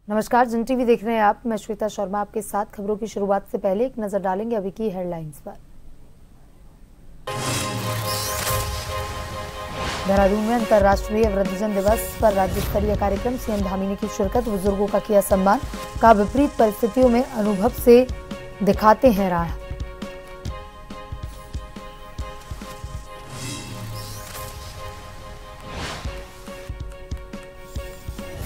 नमस्कार, जन टीवी देख रहे हैं आप। मैं श्वेता शर्मा आपके साथ। खबरों की शुरुआत से पहले एक नजर डालेंगे अभी की हेडलाइंस पर। देहरादून में अंतर्राष्ट्रीय वृद्धजन दिवस पर राज्य स्तरीय कार्यक्रम, सीएम धामी ने की शिरकत। बुजुर्गों का किया सम्मान, कहा विपरीत परिस्थितियों में अनुभव से दिखाते हैं राह।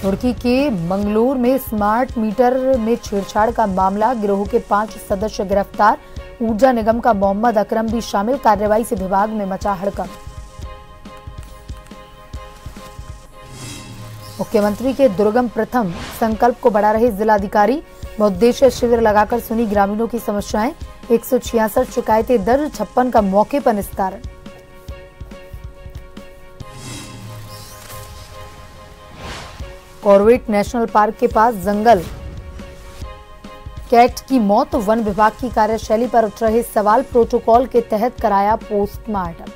रुड़की के मंगलोर में स्मार्ट मीटर में छेड़छाड़ का मामला, गिरोह के 5 सदस्य गिरफ्तार। ऊर्जा निगम का मोहम्मद अकरम भी शामिल, कार्रवाई से विभाग में मचा हड़कंप। मुख्यमंत्री के दुर्गम प्रथम संकल्प को बढ़ा रहे जिलाधिकारी, बहुउद्देशीय शिविर लगाकर सुनी ग्रामीणों की समस्याएं। 166 शिकायतें दर्ज, 56 का मौके पर निस्तारण। कॉर्बेट नेशनल पार्क के पास जंगल कैट की मौत, वन विभाग की कार्यशैली पर उठ रहे सवाल। प्रोटोकॉल के तहत कराया पोस्टमार्टम।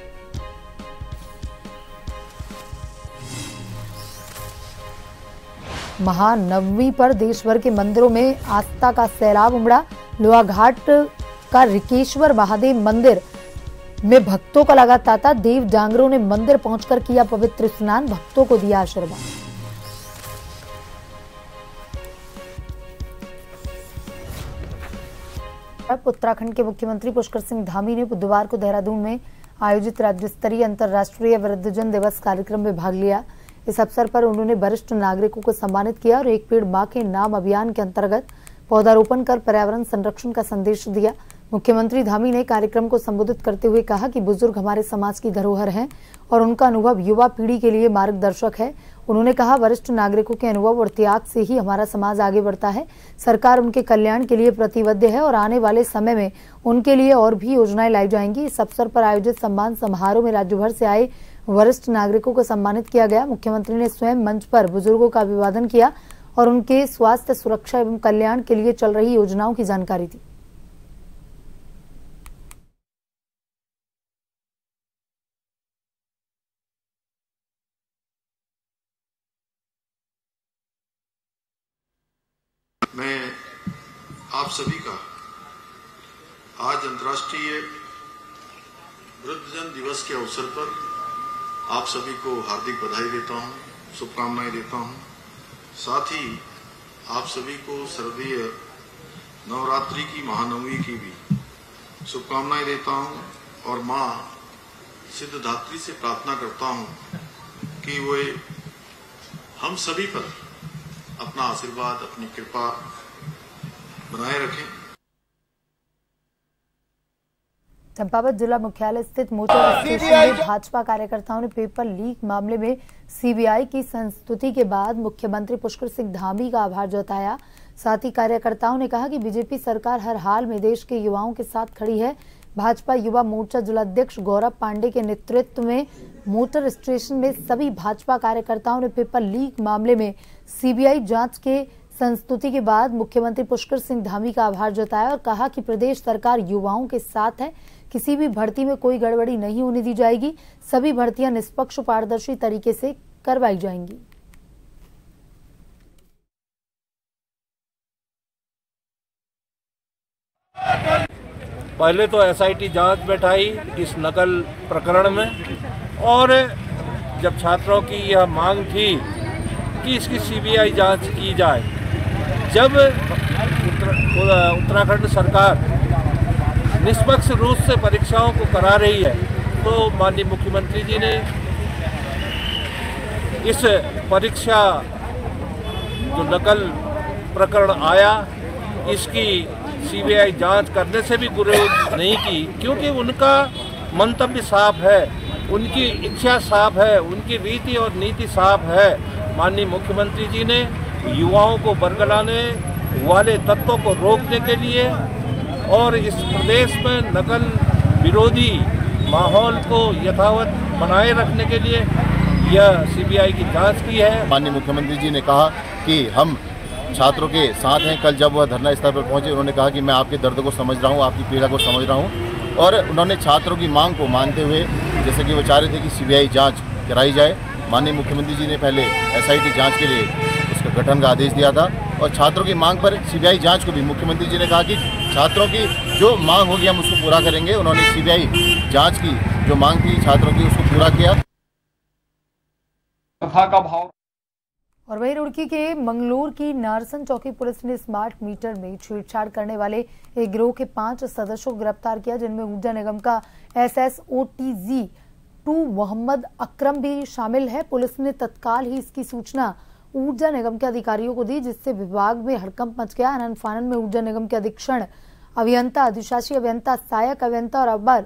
महानवमी पर देश भर के मंदिरों में आस्था का सैलाब उमड़ा। लोहाघाट का रिकेश्वर महादेव मंदिर में भक्तों का लगा तांता। देव डांगरों ने मंदिर पहुंचकर किया पवित्र स्नान, भक्तों को दिया आशीर्वाद। उत्तराखंड के मुख्यमंत्री पुष्कर सिंह धामी ने बुधवार को देहरादून में आयोजित राज्य स्तरीय अंतर्राष्ट्रीय वृद्धजन दिवस कार्यक्रम में भाग लिया। इस अवसर पर उन्होंने वरिष्ठ नागरिकों को सम्मानित किया और एक पेड़ मां के नाम अभियान के अंतर्गत पौधारोपण कर पर्यावरण संरक्षण का संदेश दिया। मुख्यमंत्री धामी ने कार्यक्रम को संबोधित करते हुए कहा कि बुजुर्ग हमारे समाज की धरोहर हैं और उनका अनुभव युवा पीढ़ी के लिए मार्गदर्शक है। उन्होंने कहा, वरिष्ठ नागरिकों के अनुभव और त्याग से ही हमारा समाज आगे बढ़ता है। सरकार उनके कल्याण के लिए प्रतिबद्ध है और आने वाले समय में उनके लिए और भी योजनाएं लाई जाएंगी। इस अवसर पर आयोजित सम्मान समारोह में राज्य भर से आए वरिष्ठ नागरिकों को सम्मानित किया गया। मुख्यमंत्री ने स्वयं मंच पर बुजुर्गों का अभिवादन किया और उनके स्वास्थ्य, सुरक्षा एवं कल्याण के लिए चल रही योजनाओं की जानकारी दी। मैं आप सभी का आज अंतर्राष्ट्रीय वृद्धजन दिवस के अवसर पर आप सभी को हार्दिक बधाई देता हूं, शुभकामनाएं देता हूं। साथ ही आप सभी को शारदीय नवरात्रि की महानवमी की भी शुभकामनाएं देता हूं और मां सिद्धधात्री से प्रार्थना करता हूं कि वे हम सभी पर अपना आशीर्वाद, अपनी कृपा बनाए रखें। चंपावत जिला मुख्यालय स्थित मोटर स्टेशन में भाजपा कार्यकर्ताओं ने पेपर लीक मामले में सीबीआई की संस्तुति के बाद मुख्यमंत्री पुष्कर सिंह धामी का आभार जताया। साथ ही कार्यकर्ताओं ने कहा कि बीजेपी सरकार हर हाल में देश के युवाओं के साथ खड़ी है। भाजपा युवा मोर्चा जिलाध्यक्ष गौरव पांडे के नेतृत्व में मोटर स्टेशन में सभी भाजपा कार्यकर्ताओं ने पेपर लीक मामले में सीबीआई जांच के संस्तुति के बाद मुख्यमंत्री पुष्कर सिंह धामी का आभार जताया और कहा कि प्रदेश सरकार युवाओं के साथ है। किसी भी भर्ती में कोई गड़बड़ी नहीं होने दी जाएगी। सभी भर्तियां निष्पक्ष, पारदर्शी तरीके से करवाई जाएंगी। पहले तो एसआईटी जांच बैठाई इस नकल प्रकरण में और जब छात्रों की यह मांग थी कि इसकी सीबीआई जांच की जाए, जब उत्तराखंड सरकार निष्पक्ष रूप से परीक्षाओं को करा रही है तो माननीय मुख्यमंत्री जी ने इस परीक्षा जो नकल प्रकरण आया इसकी सीबीआई जांच करने से भी गुरेज नहीं की, क्योंकि उनका मंतव्य साफ है, उनकी इच्छा साफ है, उनकी रीति और नीति साफ है। माननीय मुख्यमंत्री जी ने युवाओं को बरगलाने वाले तत्वों को रोकने के लिए और इस प्रदेश में नकल विरोधी माहौल को यथावत बनाए रखने के लिए यह सीबीआई की जांच की है। माननीय मुख्यमंत्री जी ने कहा कि हम छात्रों के साथ हैं। कल जब वह धरना स्थल पर पहुंचे उन्होंने कहा कि मैं आपके दर्द को समझ रहा हूं, आपकी पीड़ा को समझ रहा हूं और उन्होंने छात्रों की मांग को मानते हुए, जैसे कि वो चाह रहे थे कि सीबीआई जांच कराई जाए, माननीय मुख्यमंत्री जी ने पहले एसआईटी जांच के लिए उसका गठन का आदेश दिया था और छात्रों की मांग पर सीबीआई जांच को भी मुख्यमंत्री जी ने कहा कि छात्रों की जो मांग होगी हम उसको पूरा करेंगे। उन्होंने सीबीआई जांच की जो मांग थी छात्रों की उसको पूरा किया। का भाव। और वहीं रुड़की के मंगलोर की नारसन चौकी पुलिस ने स्मार्ट मीटर में छेड़छाड़ करने वाले एक गिरोह के 5 सदस्यों को गिरफ्तार किया, जिनमें ऊर्जा निगम का SSOTG-2 मोहम्मद अकरम भी शामिल है। पुलिस ने तत्काल ही इसकी सूचना ऊर्जा निगम के अधिकारियों को दी, जिससे विभाग में हड़कंप मच गया। आनन फानन में ऊर्जा निगम के अधीक्षण अभियंता, अधिशासी अभियंता, सहायक अभियंता और अवर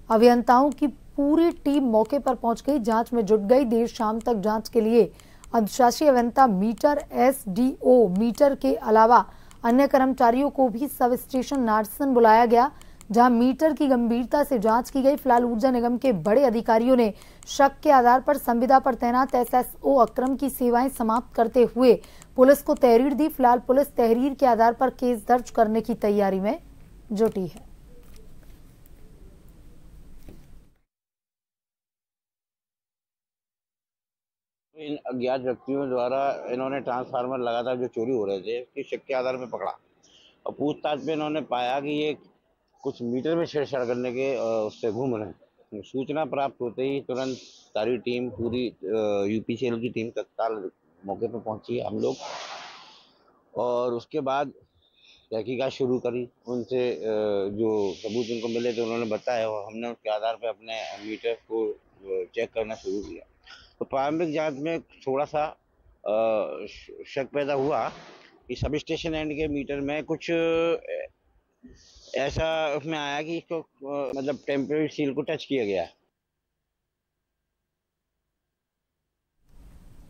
अभियंताओं की पूरी टीम मौके पर पहुंच गई, जांच में जुट गई। देर शाम तक जांच के लिए अधिशासी अभियंता मीटर, SDO मीटर के अलावा अन्य कर्मचारियों को भी सब स्टेशन नारसन बुलाया गया, जहां मीटर की गंभीरता से जांच की गई। फिलहाल ऊर्जा निगम के बड़े अधिकारियों ने शक के आधार पर संविदा पर तैनात SSO अकरम की सेवाएं समाप्त करते हुए पुलिस को तहरीर दी। फिलहाल पुलिस तहरीर के आधार पर केस दर्ज करने की तैयारी में जुटी है। इन अज्ञात व्यक्तियों द्वारा इन्होंने ट्रांसफार्मर लगातार जो चोरी हो रहे थे इसके शक के आधार में पकड़ा और पूछताछ में इन्होंने पाया कि ये कुछ मीटर में छेड़छाड़ करने के उससे घूम रहे हैं। सूचना प्राप्त होते ही तुरंत सारी टीम, पूरी UPCL की टीम तत्काल मौके पर पहुंची हम लोग, और उसके बाद तहकीकात शुरू करी। उनसे जो सबूत उनको मिले थे उन्होंने बताया और हमने उसके आधार पर अपने मीटर को चेक करना शुरू किया। तो प्रारंभिक जांच में थोड़ा सा शक पैदा हुआ कि सब स्टेशन एंड के मीटर में कुछ ऐसा उसमें आया कि इसको मतलब टेम्परेरी सील को टच किया गया।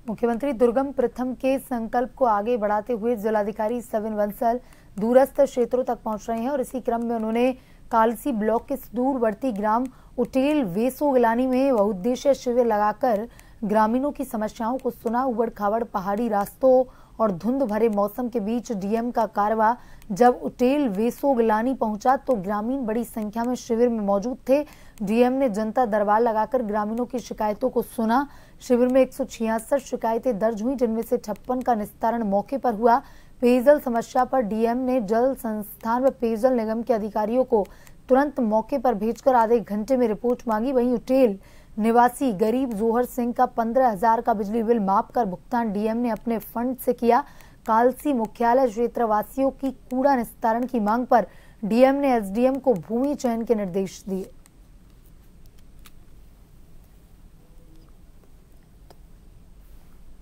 मुख्यमंत्री दुर्गम प्रथम के संकल्प को आगे बढ़ाते हुए जिलाधिकारी सविन बंसल दूरस्थ क्षेत्रों तक पहुंच रहे हैं और इसी क्रम में उन्होंने कालसी ब्लॉक के सुदूरवर्ती ग्राम उटेल वेसो गिलानी में बहुउद्देशीय शिविर लगाकर ग्रामीणों की समस्याओं को सुना। उबड़ खाबड़ पहाड़ी रास्तों और धुंध भरे मौसम के बीच डीएम का कारवा जब उटेल वेसो गिलानी पहुंचा तो ग्रामीण बड़ी संख्या में शिविर में मौजूद थे। डीएम ने जनता दरबार लगाकर ग्रामीणों की शिकायतों को सुना। शिविर में 166 शिकायतें दर्ज हुई, जिनमें से 56 का निस्तारण मौके पर हुआ। पेयजल समस्या पर डीएम ने जल संस्थान व पेयजल निगम के अधिकारियों को तुरंत मौके पर भेजकर आधे घंटे में रिपोर्ट मांगी। वहीं उटेल निवासी गरीब जोहर सिंह का 15,000 का बिजली बिल माफ कर भुगतान डीएम ने अपने फंड से किया। कालसी मुख्यालय क्षेत्र वासियों की कूड़ा निस्तारण की मांग पर डीएम ने एसडीएम को भूमि चयन के निर्देश दिए।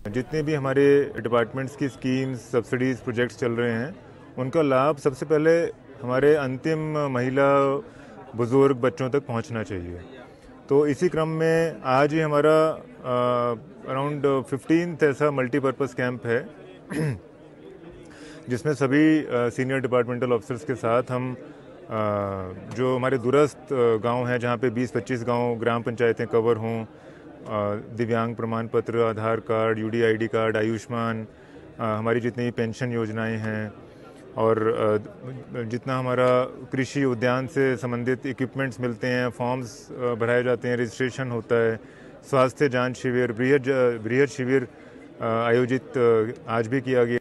जितने भी हमारे डिपार्टमेंट्स की स्कीम्स, सब्सिडीज, प्रोजेक्ट्स चल रहे हैं, उनका लाभ सबसे पहले हमारे अंतिम महिला, बुजुर्ग, बच्चों तक पहुंचना चाहिए। तो इसी क्रम में आज ही हमारा अराउंड 15 ऐसा मल्टीपर्पज़ कैंप है जिसमें सभी सीनियर डिपार्टमेंटल ऑफिसर्स के साथ हम जो हमारे दूरस्थ गांव हैं जहां पे 20-25 गांव ग्राम पंचायतें कवर हों, दिव्यांग प्रमाण पत्र, आधार कार्ड, UDID कार्ड, आयुष्मान, हमारी जितनी पेंशन योजनाएं हैं और जितना हमारा कृषि उद्यान से संबंधित इक्विपमेंट्स मिलते हैं, फॉर्म्स भराए जाते हैं, रजिस्ट्रेशन होता है, स्वास्थ्य जांच शिविर, बृहद शिविर आयोजित आज भी किया गया।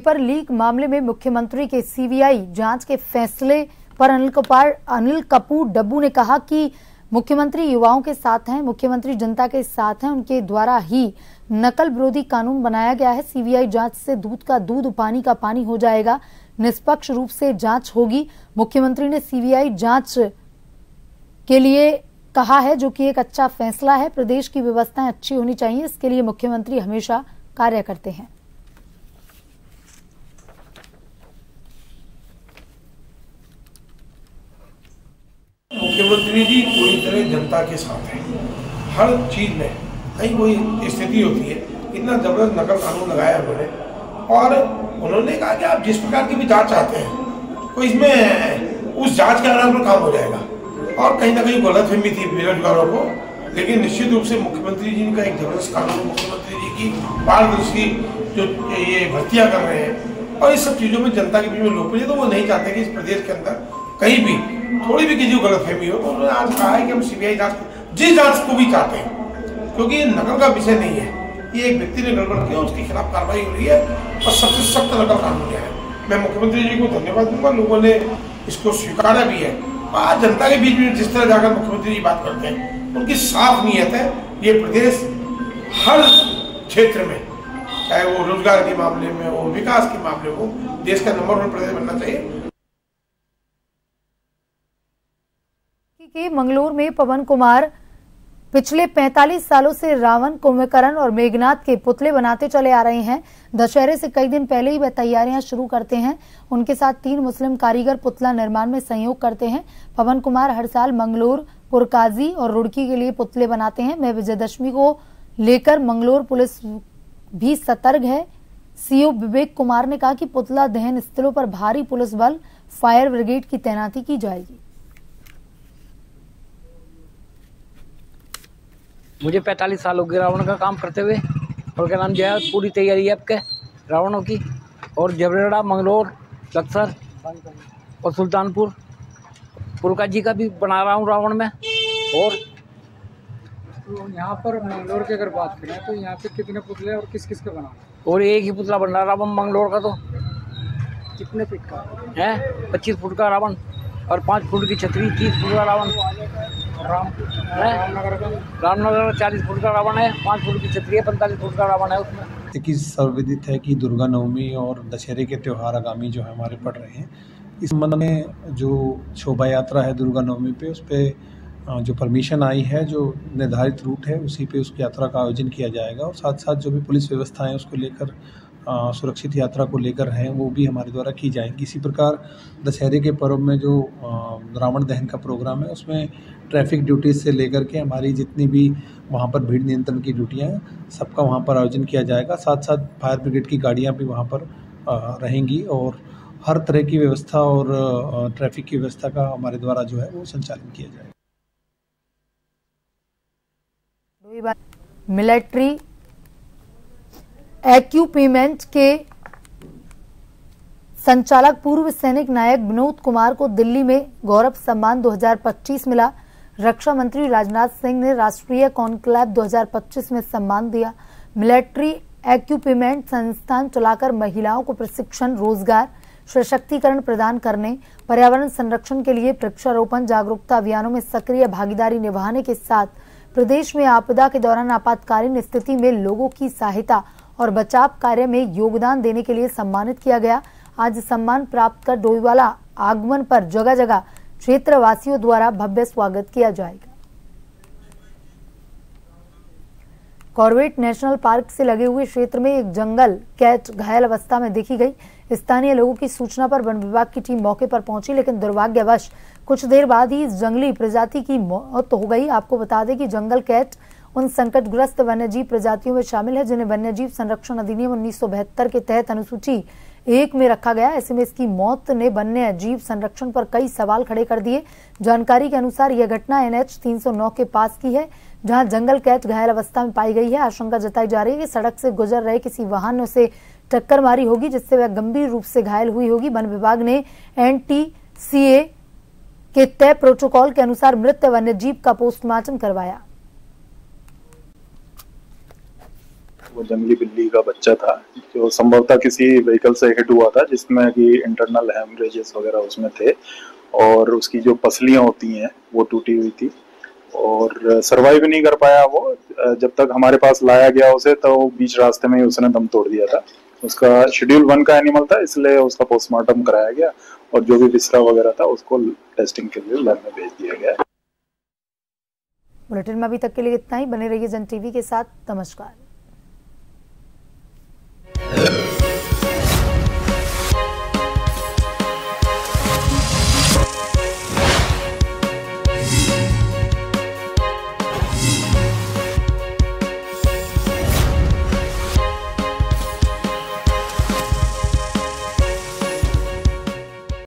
पर लीक मामले में मुख्यमंत्री के सीबीआई जांच के फैसले पर अनिल कपूर डब्बू ने कहा कि मुख्यमंत्री युवाओं के साथ हैं, मुख्यमंत्री जनता के साथ हैं, उनके द्वारा ही नकल विरोधी कानून बनाया गया है। सीबीआई जांच से दूध का दूध, पानी का पानी हो जाएगा, निष्पक्ष रूप से जांच होगी। मुख्यमंत्री ने सीबीआई जांच के लिए कहा है, जो कि एक अच्छा फैसला है। प्रदेश की व्यवस्थाएं अच्छी होनी चाहिए, इसके लिए मुख्यमंत्री हमेशा कार्य करते हैं। मुख्यमंत्री जी पूरी तरह जनता के साथ हैं। हर चीज में कहीं कोई स्थिति होती है, इतना जबरदस्त नकल कानून लगाया उन्होंने, और उन्होंने कहा कि आप जिस प्रकार की भी जांच चाहते हैं तो इसमें उस जांच के आधार पर काम हो जाएगा। और कहीं ना कहीं गलतफहमी थी बेरोजगारों को, लेकिन निश्चित रूप से मुख्यमंत्री जी का एक जबरदस्त कानून, मुख्यमंत्री जी की पारदर्शी जो ये भर्तियां कर रहे हैं और इस सब चीजों में जनता के बीच में लोकप्रिय, तो वो नहीं चाहते कि इस प्रदेश के अंदर कहीं भी थोड़ी भी किसी को गलतफहमी हो। तो उन्होंने आज कहा है कि हम सीबीआई जांच, जिस जांच को भी चाहते हैं क्योंकि ये नकल का विषय नहीं है। ये एक व्यक्ति ने गड़बड़ किया, उसके खिलाफ कार्रवाई हो रही है और सबसे सख्त नकल कानून है। मैं मुख्यमंत्री जी को धन्यवाद दूंगा, लोगों ने इसको स्वीकारा भी है। आज जनता के बीच में जिस तरह जाकर मुख्यमंत्री जी बात करते हैं, उनकी साफ नीयत है। ये प्रदेश हर क्षेत्र में, चाहे वो रोजगार के मामले में हो, विकास के मामले हो, देश का नंबर 1 प्रदेश बनना चाहिए। के मंगलूर में पवन कुमार पिछले 45 सालों से रावण, कुंभकर्ण और मेघनाथ के पुतले बनाते चले आ रहे हैं। दशहरे से कई दिन पहले ही वह तैयारियां शुरू करते हैं। उनके साथ 3 मुस्लिम कारीगर पुतला निर्माण में सहयोग करते हैं। पवन कुमार हर साल मंगलूर, पुरकाजी और रुड़की के लिए पुतले बनाते हैं। मैं विजयदशमी को लेकर मंगलूर पुलिस भी सतर्क है। सीओ विवेक कुमार ने कहा कि पुतला दहन स्थलों पर भारी पुलिस बल, फायर ब्रिगेड की तैनाती की जाएगी। मुझे 45 साल हो गए रावण का काम करते हुए, और क्या नाम जो है पूरी तैयारी है आपके रावणों की। और जबरेड़ा, मंगलौर, लक्सर और सुल्तानपुर, पुरका जी का भी बना रहा हूँ रावण में। और तो यहाँ पर मंगलौर की अगर बात करें तो यहाँ पे कितने पुतले और किस किस का बना? और एक ही पुतला बन रहा है रावण मंगलौर का। तो कितने फीट का है? 25 फुट का रावण और 5 फुट की छतरी, 30 फुट का रावण। रामनगर का 40 फुट का रावण है, 5 फुट की छतरी है, 45 फुट का रावण है उसमें। कि सर्वविदित है कि दुर्गा नवमी और दशहरे के त्यौहार आगामी जो है हमारे पड़ रहे हैं। इस संबंध में जो शोभा यात्रा है दुर्गा नवमी पे, उस पर जो परमिशन आई है, जो निर्धारित रूट है उसी पे उस यात्रा का आयोजन किया जाएगा। और साथ साथ जो भी पुलिस व्यवस्था है उसको लेकर सुरक्षित यात्रा को लेकर हैं वो भी हमारे द्वारा की जाएंगी। इसी प्रकार दशहरे के पर्व में जो रावण दहन का प्रोग्राम है उसमें ट्रैफिक ड्यूटीज से लेकर के हमारी जितनी भी वहाँ पर भीड़ नियंत्रण की ड्यूटियाँ हैं सबका वहाँ पर आयोजन किया जाएगा। साथ साथ फायर ब्रिगेड की गाड़ियाँ भी वहाँ पर रहेंगी और हर तरह की व्यवस्था और ट्रैफिक की व्यवस्था का हमारे द्वारा जो है वो संचालन किया जाएगा। मिलिट्री इक्विपमेंट के संचालक पूर्व सैनिक नायक विनोद कुमार को दिल्ली में गौरव सम्मान 2025 मिला। रक्षा मंत्री राजनाथ सिंह ने राष्ट्रीय कॉन्क्लेव 2025 में सम्मान दिया। मिलिट्री इक्विपमेंट संस्थान चलाकर महिलाओं को प्रशिक्षण, रोजगार, सशक्तिकरण प्रदान करने, पर्यावरण संरक्षण के लिए वृक्षारोपण जागरूकता अभियानों में सक्रिय भागीदारी निभाने के साथ प्रदेश में आपदा के दौरान आपातकालीन स्थिति में लोगों की सहायता और बचाव कार्य में योगदान देने के लिए सम्मानित किया गया। आज सम्मान प्राप्त कर डोईवाला आगमन पर जगह जगह क्षेत्रवासियों द्वारा भव्य स्वागत किया जाएगा। कॉर्बेट नेशनल पार्क से लगे हुए क्षेत्र में एक जंगल कैट घायल अवस्था में देखी गई। स्थानीय लोगों की सूचना पर वन विभाग की टीम मौके पर पहुंची, लेकिन दुर्भाग्यवश कुछ देर बाद ही इस जंगली प्रजाति की मौत हो गई। आपको बता दें कि जंगल कैट उन संकटग्रस्त वन्यजीव प्रजातियों में शामिल है जिन्हें वन्यजीव संरक्षण अधिनियम 1972 के तहत अनुसूची 1 में रखा गया। ऐसे में इसकी मौत ने वन्य जीव संरक्षण पर कई सवाल खड़े कर दिए। जानकारी के अनुसार यह घटना NH 309 के पास की है, जहां जंगल कैट घायल अवस्था में पाई गई है। आशंका जताई जा रही है कि सड़क से गुजर रहे किसी वाहन से टक्कर मारी होगी, जिससे वह गंभीर रूप से घायल हुई होगी। वन विभाग ने NTCA के तय प्रोटोकॉल के अनुसार मृत वन्यजीव का पोस्टमार्टम करवाया। वो जंगली बिल्ली का बच्चा था जो संभवतः किसी व्हीकल से हिट हुआ था, जिसमें कि इंटरनल हेमरेजेस वगैरह उसमें थे और उसकी जो पसलियां होती हैं वो टूटी हुई थी और सरवाइव नहीं कर पाया वो। जब तक हमारे पास लाया गया उसे तो बीच रास्ते में ही उसने दम तोड़ दिया था। उसका शेड्यूल 1 का एनिमल था, इसलिए उसका पोस्टमार्टम कराया गया और जो भी बिस्तरा वगैरह था उसको टेस्टिंग के लिए लैब में भेज दिया गया। बुलेटिन में अभी तक के लिए इतना ही। बने रहिए जन टीवी के साथ। नमस्कार।